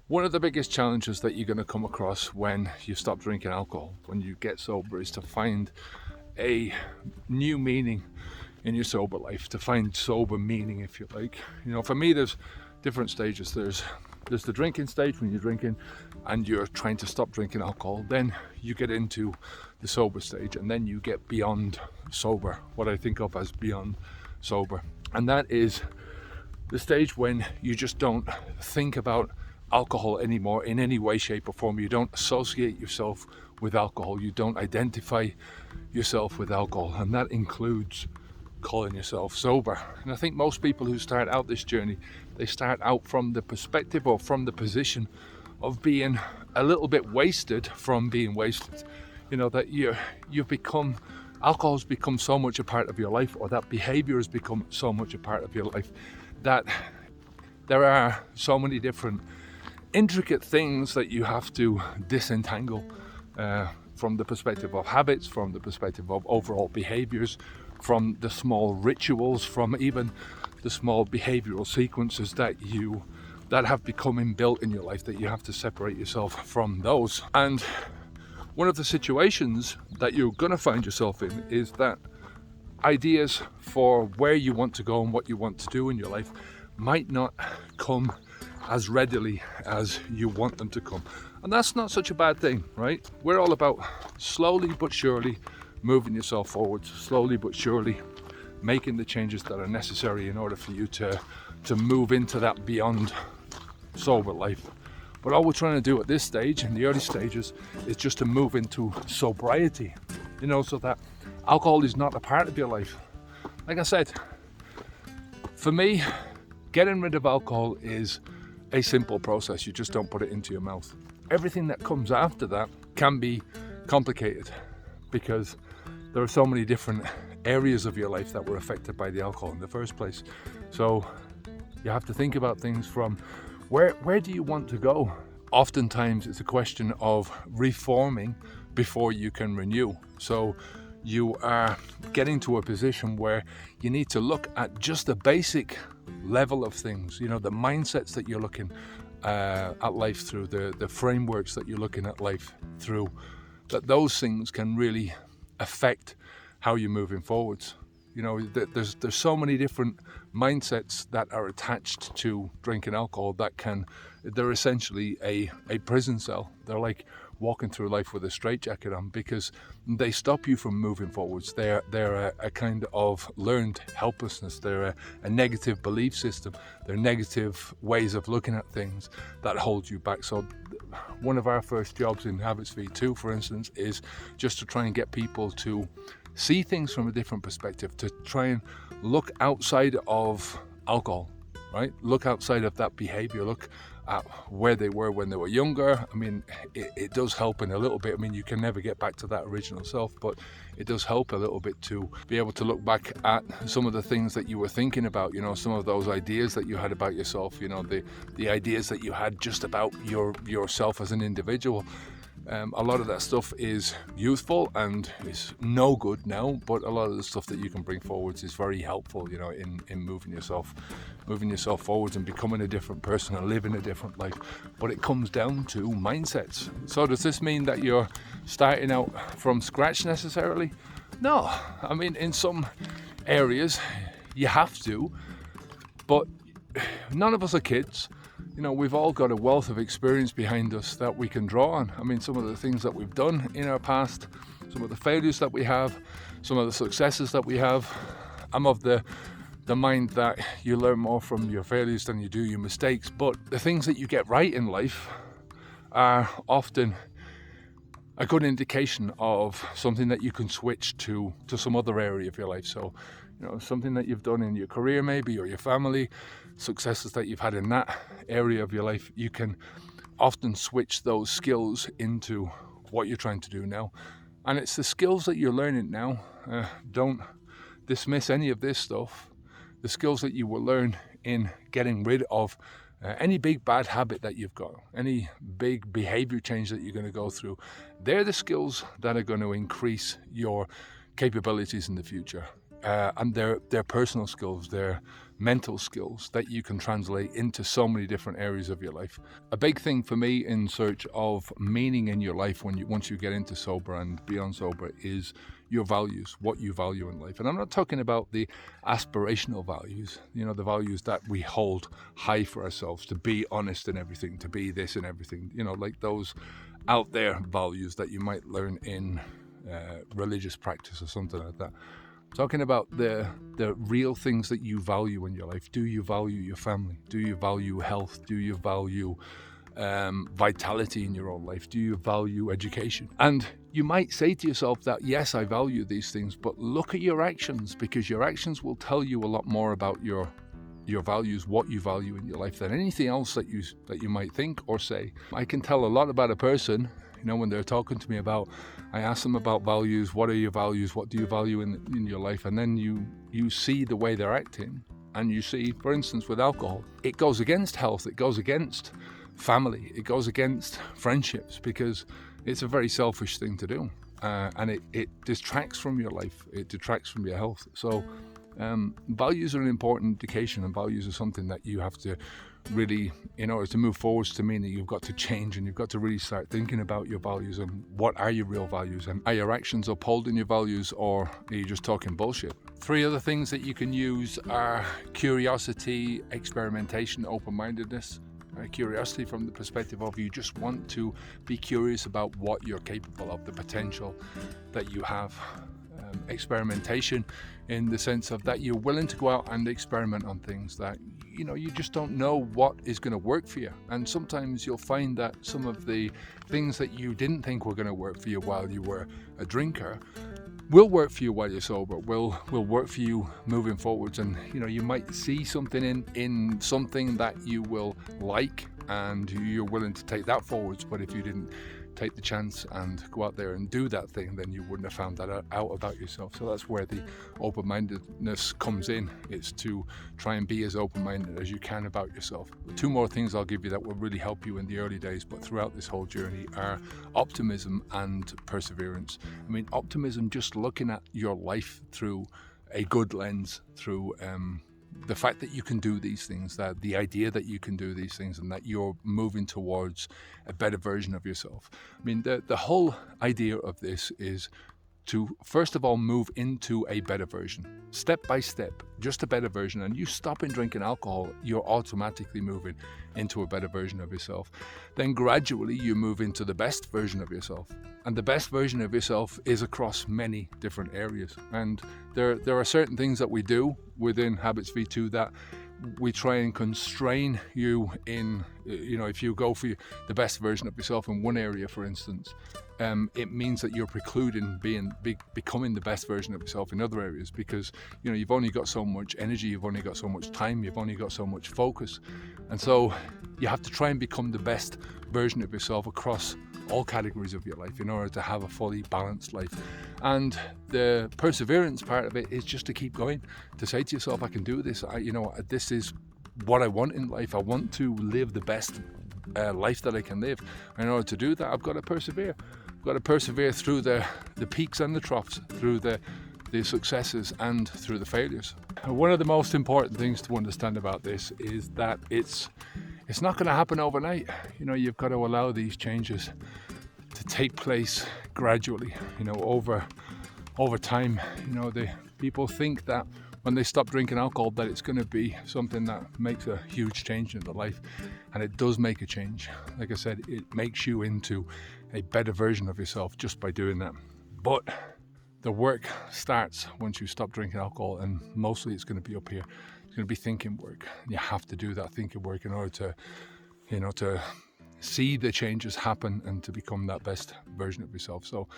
One of the biggest challenges that you're going to come across when you stop drinking alcohol, when you get sober, is to find a new meaning in your sober life, to find sober meaning, if you like. For me, there's different stages. There's the drinking stage, when you're drinking and you're trying to stop drinking alcohol. Then you get into the sober stage, and then you get beyond sober, what I think of as beyond sober. And that is the stage when you just don't think about alcohol anymore in any way, shape or form. You don't associate yourself with alcohol. You don't identify yourself with alcohol, and that includes calling yourself sober. And I think most people who start out this journey, they start out from the perspective or from the position of being a little bit wasted from being wasted. That you've become, alcohol's become so much a part of your life, or that behavior has become so much a part of your life, that there are so many different intricate things that you have to disentangle from the perspective of habits, from the perspective of overall behaviors, from the small rituals, from even the small behavioral sequences that have become inbuilt in your life, that you have to separate yourself from those. And one of the situations that you're going to find yourself in is that ideas for where you want to go and what you want to do in your life might not come as readily as you want them to come. And that's not such a bad thing, right? We're all about slowly but surely moving yourself forward, slowly but surely making the changes that are necessary in order for you to move into that beyond sober life. But all we're trying to do at this stage, in the early stages, is just to move into sobriety, so that alcohol is not a part of your life. Like I said, for me, getting rid of alcohol is a simple process. You just don't put it into your mouth. Everything that comes after that can be complicated, because there are so many different areas of your life that were affected by the alcohol in the first place. So you have to think about things from where do you want to go? Oftentimes it's a question of reforming before you can renew. So you are getting to a position where you need to look at just the basic level of things, the mindsets that you're looking at life through, the frameworks that you're looking at life through, that those things can really affect how you're moving forwards. There's so many different mindsets that are attached to drinking alcohol that they're essentially a prison cell. They're like walking through life with a straitjacket on, because they stop you from moving forwards. They're a kind of learned helplessness. They're a negative belief system. They're negative ways of looking at things that hold you back. So one of our first jobs in Habits V2, for instance, is just to try and get people to see things from a different perspective, to try and look outside of alcohol, right? Look outside of that behavior, look at where they were when they were younger. It does help in a little bit. You can never get back to that original self, but it does help a little bit to be able to look back at some of the things that you were thinking about, some of those ideas that you had about yourself, the ideas that you had just about yourself as an individual. A lot of that stuff is youthful and is no good now, but a lot of the stuff that you can bring forwards is very helpful, in moving yourself forwards and becoming a different person and living a different life. But it comes down to mindsets. So does this mean that you're starting out from scratch necessarily? No. In some areas you have to, but none of us are kids. We've all got a wealth of experience behind us that we can draw on. Some of the things that we've done in our past, some of the failures that we have, some of the successes that we have. I'm of the mind that you learn more from your failures than you do your mistakes, but the things that you get right in life are often a good indication of something that you can switch to some other area of your life. So, something that you've done in your career maybe, or your family, successes that you've had in that area of your life, you can often switch those skills into what you're trying to do now. And it's the skills that you're learning now. Don't dismiss any of this stuff. The skills that you will learn in getting rid of any big bad habit that you've got, any big behavior change that you're going to go through, they're the skills that are going to increase your capabilities in the future. And they're personal skills, they're mental skills that you can translate into so many different areas of your life. A big thing for me in search of meaning in your life once you get into sober and beyond sober is your values, what you value in life. And I'm not talking about the aspirational values, the values that we hold high for ourselves, to be honest in everything, to be this in everything, like those out there values that you might learn in religious practice or something like that. Talking about the real things that you value in your life. Do you value your family? Do you value health? Do you value vitality in your own life? Do you value education? And you might say to yourself that, yes, I value these things, but look at your actions, because your actions will tell you a lot more about your values, what you value in your life, than anything else that you might think or say. I can tell a lot about a person, when they're talking to me I ask them about values. What are your values? What do you value in your life? And then you see the way they're acting, and you see, for instance, with alcohol, it goes against health, it goes against family, it goes against friendships, because it's a very selfish thing to do, and it distracts from your life, it detracts from your health. So values are an important indication, and values are something that you have to really, in order to move forwards to meaning, you've got to change, and you've got to really start thinking about your values and what are your real values, and are your actions upholding your values, or are you just talking bullshit? 3 other things that you can use are curiosity, experimentation, open-mindedness. Curiosity from the perspective of you just want to be curious about what you're capable of, the potential that you have. Experimentation in the sense of that you're willing to go out and experiment on things that you just don't know what is going to work for you. And sometimes you'll find that some of the things that you didn't think were going to work for you while you were a drinker will work for you while you're sober, will work for you moving forwards. And you might see something in something that you will like, and you're willing to take that forwards. But if you didn't take the chance and go out there and do that thing, then you wouldn't have found that out about yourself. So that's where the open-mindedness comes in. It's to try and be as open-minded as you can about yourself. 2 more things I'll give you that will really help you in the early days, but throughout this whole journey, are optimism and perseverance. I mean, optimism, just looking at your life through a good lens, through the fact that you can do these things, that the idea that you can do these things, and that you're moving towards a better version of yourself. I mean, the whole idea of this is to, first of all, move into a better version, step by step, just a better version. And you stopping drinking alcohol, you're automatically moving into a better version of yourself. Then gradually you move into the best version of yourself. And the best version of yourself is across many different areas. And there are certain things that we do within Habits V2 that we try and constrain you in. If you go for the best version of yourself in one area, for instance, it means that you're precluding becoming the best version of yourself in other areas, because you've only got so much energy, you've only got so much time, you've only got so much focus. And so you have to try and become the best version of yourself across all categories of your life in order to have a fully balanced life. And the perseverance part of it is just to keep going, to say to yourself, I can do this. This is what I want in life. I want to live the best life that I can live. In order to do that, I've got to persevere. I've got to persevere through the peaks and the troughs, through the successes and through the failures. One of the most important things to understand about this is that it's not going to happen overnight. You've got to allow these changes to take place gradually, over time. The people think that when they stop drinking alcohol that it's going to be something that makes a huge change in their life, and it does make a change. Like I said, it makes you into a better version of yourself just by doing that. But the work starts once you stop drinking alcohol, and mostly it's going to be up here. It's going to be thinking work. You have to do that thinking work in order to see the changes happen and to become that best version of yourself. So,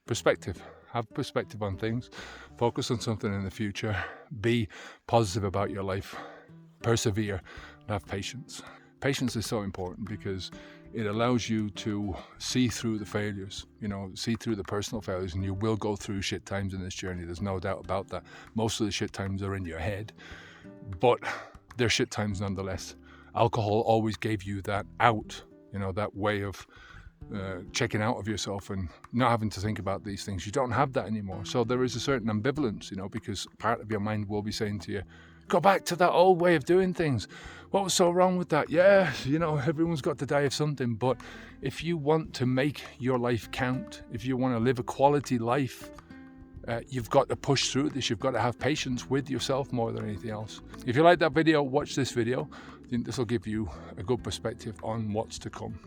perspective. Have perspective on things. Focus on something in the future. Be positive about your life. Persevere and have patience. Patience is so important because it allows you to see through the failures, see through the personal failures, and you will go through shit times in this journey. There's no doubt about that. Most of the shit times are in your head, but they're shit times nonetheless. Alcohol always gave you that out, that way of checking out of yourself and not having to think about these things. You don't have that anymore. So there is a certain ambivalence, because part of your mind will be saying to you, Go back to that old way of doing things. What was so wrong with that? Yeah, you know, everyone's got to die of something, but if you want to make your life count, if you want to live a quality life, you've got to push through this. You've got to have patience with yourself more than anything else. If you like that video, watch this video. I think this will give you a good perspective on what's to come.